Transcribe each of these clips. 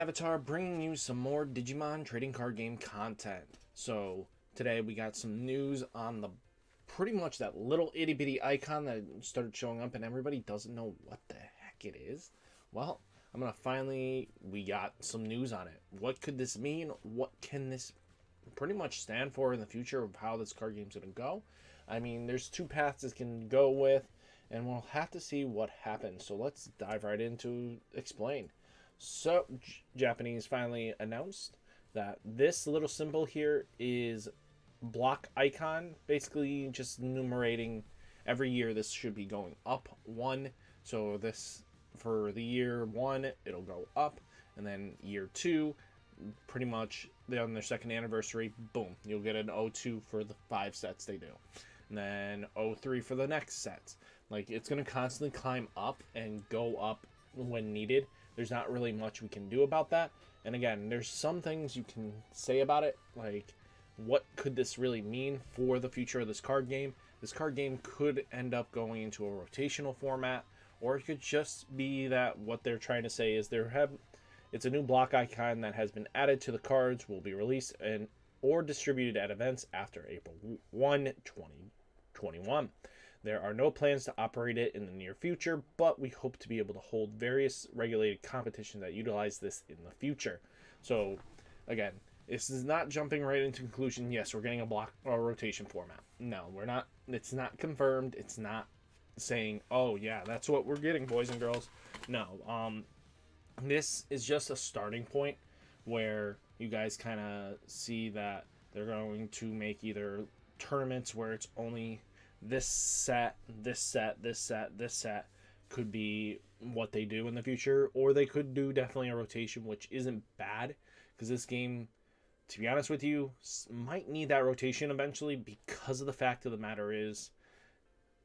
Avatar bringing you some more Digimon trading card game content. So today we got some news on the pretty much that little itty bitty icon that started showing up and everybody doesn't know what the heck it is. Well, we got some news on it. What could this mean? What can this pretty much stand for in the future of how this card game's gonna go? I mean, there's two paths this can go with, and we'll have to see what happens. So let's dive right into explain. So, Japanese finally announced that this little symbol here is block icon, basically just enumerating every year this should be going up one. So this for the year one, it'll go up, and then year two, pretty much on their second anniversary, boom, you'll get an O2 for the 5 sets they do, and then O3 for the next sets. Like, it's going to constantly climb up and go up when needed. There's not really much we can do about that. And again, there's some things you can say about it, like what could this really mean for the future of this card game? This card game could end up going into a rotational format, or it could just be that what they're trying to say is it's a new block icon that has been added to the cards, will be released and or distributed at events after April 1, 2021. There are no plans to operate it in the near future, but we hope to be able to hold various regulated competitions that utilize this in the future. So, again, this is not jumping right into conclusion. Yes, we're getting a block or rotation format. No, we're not. It's not confirmed. It's not saying, oh yeah, that's what we're getting, boys and girls. No. This is just a starting point where you guys kind of see that they're going to make either tournaments where it's only this set, this set, this set, this set could be what they do in the future, or they could do definitely a rotation, which isn't bad because this game, to be honest with you, might need that rotation eventually, because of the fact of the matter is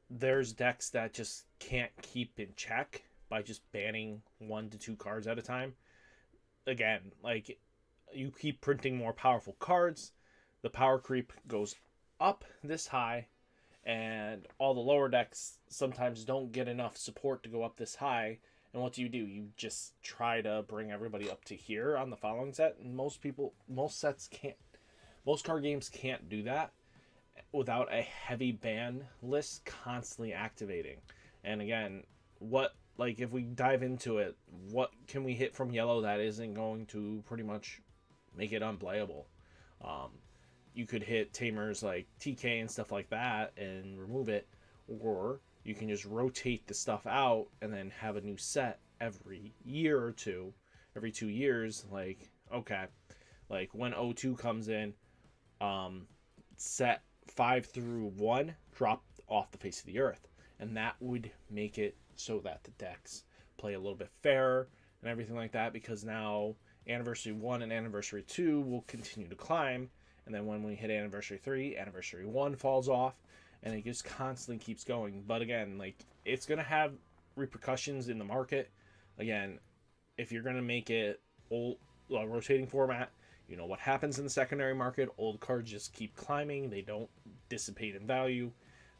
there's decks that just can't keep in check by just banning 1 to 2 cards at a time. Again, like, you keep printing more powerful cards, the power creep goes up this high, and all the lower decks sometimes don't get enough support to go up this high. And what do? You just try to bring everybody up to here on the following set. And most card games can't do that without a heavy ban list constantly activating. And again, if we dive into it, what can we hit from yellow that isn't going to pretty much make it unplayable? You could hit tamers like TK and stuff like that and remove it, or you can just rotate the stuff out and then have a new set every year or two, every 2 years. Like, okay, like when O2 comes in, set 5 through 1 drop off the face of the earth, and that would make it so that the decks play a little bit fairer and everything like that, because now anniversary 1 and anniversary 2 will continue to climb. And then when we hit anniversary 3, anniversary 1 falls off, and it just constantly keeps going. But again, like, it's going to have repercussions in the market. Again, if you're going to make it rotating format, you know what happens in the secondary market. Old cards just keep climbing. They don't dissipate in value.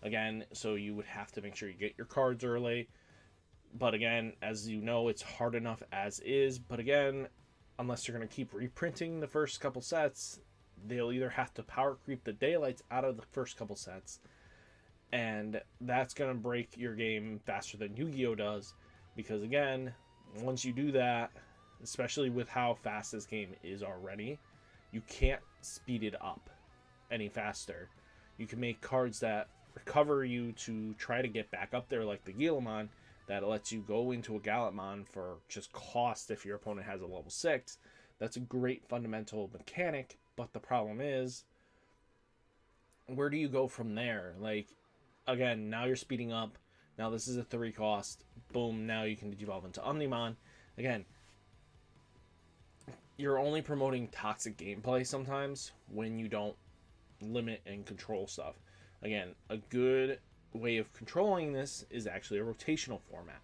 Again, so you would have to make sure you get your cards early. But again, as you know, it's hard enough as is. But again, unless you're going to keep reprinting the first couple sets, they'll either have to power creep the daylights out of the first couple sets, and that's going to break your game faster than Yu-Gi-Oh does, because again, once you do that, especially with how fast this game is already, you can't speed it up any faster. You can make cards that recover you to try to get back up there, like the Gilamon, that lets you go into a Gallatmon for just cost if your opponent has a level 6. That's a great fundamental mechanic, but the problem is, where do you go from there? Like, again, now you're speeding up. Now this is a 3 cost. Boom, now you can evolve into Omnimon. Again, you're only promoting toxic gameplay sometimes when you don't limit and control stuff. Again, a good way of controlling this is actually a rotational format.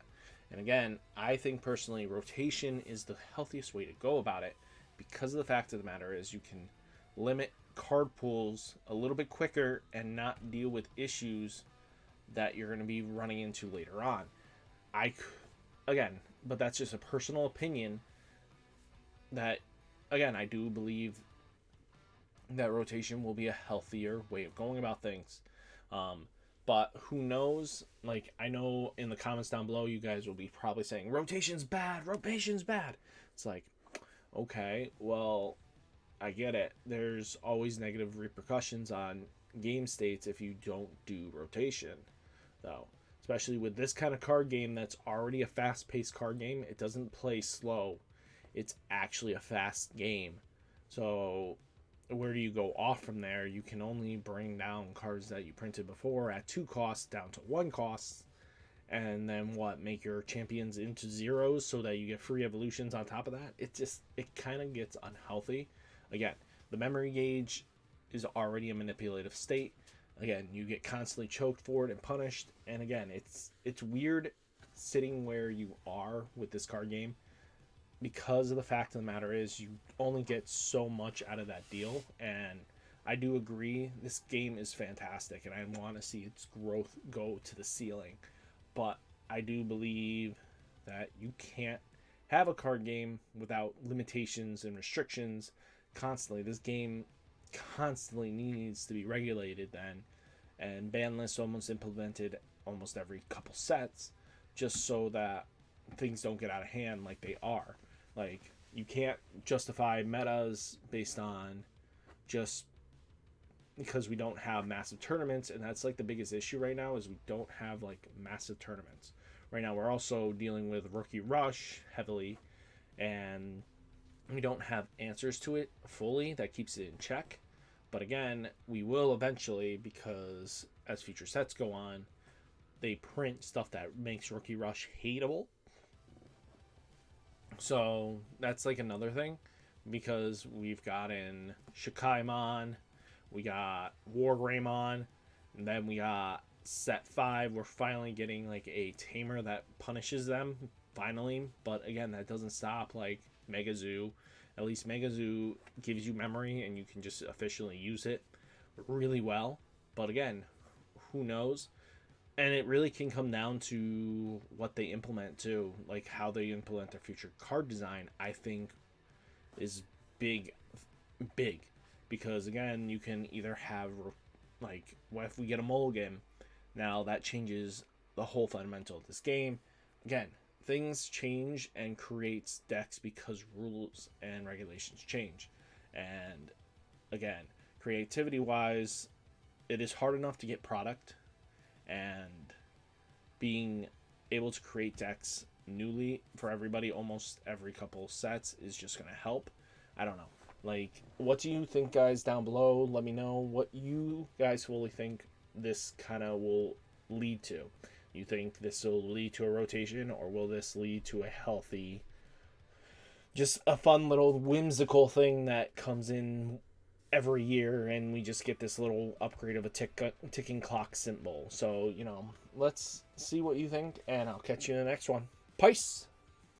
And again, I think personally rotation is the healthiest way to go about it, because of the fact of the matter is you can limit card pools a little bit quicker and not deal with issues that you're going to be running into later on. Again, but that's just a personal opinion. that, again, I do believe that rotation will be a healthier way of going about things. Um, but who knows? Like, I know in the comments down below, you guys will be probably saying, rotation's bad, rotation's bad. It's like, okay, well, I get it. There's always negative repercussions on game states if you don't do rotation, though. Especially with this kind of card game that's already a fast paced card game, it doesn't play slow. It's actually a fast game. So where do you go off from there? You can only bring down cards that you printed before at 2 costs down to 1 cost, and then what, make your champions into zeros so that you get free evolutions on top of that. It kind of gets unhealthy. Again, the memory gauge is already a manipulative state. Again, you get constantly choked for it and punished, and again, it's weird sitting where you are with this card game, because of the fact of the matter is you only get so much out of that deal. And I do agree this game is fantastic and I want to see its growth go to the ceiling, but I do believe that you can't have a card game without limitations and restrictions constantly. This game constantly needs to be regulated then, and ban lists almost implemented almost every couple sets, just so that things don't get out of hand like they are. Like, you can't justify metas based on just because we don't have massive tournaments, and that's like the biggest issue right now is we don't have like massive tournaments. Right now we're also dealing with Rookie Rush heavily, and we don't have answers to it fully that keeps it in check. But again, we will eventually, because as future sets go on, they print stuff that makes Rookie Rush hateable. So that's like another thing, because we've gotten Shikaimon, we got War Greymon, and then we got set 5. We're finally getting like a tamer that punishes them, finally. But again, that doesn't stop like Mega Zoo. At least Mega Zoo gives you memory and you can just officially use it really well. But again, who knows? And it really can come down to what they implement too, like how they implement their future card design. I think is big, because again, you can either have like, what if we get a mulligan? Now that changes the whole fundamental of this game. Again, things change and creates decks because rules and regulations change. And again, creativity wise, it is hard enough to get product, and being able to create decks newly for everybody almost every couple sets is just going to help. I don't know. Like, what do you think, guys, down below? Let me know what you guys fully think this kind of will lead to. You think this will lead to a rotation, or will this lead to a healthy, just a fun little whimsical thing that comes in every year and we just get this little upgrade of a ticking clock symbol? So, let's see what you think, and I'll catch you in the next one. Peace!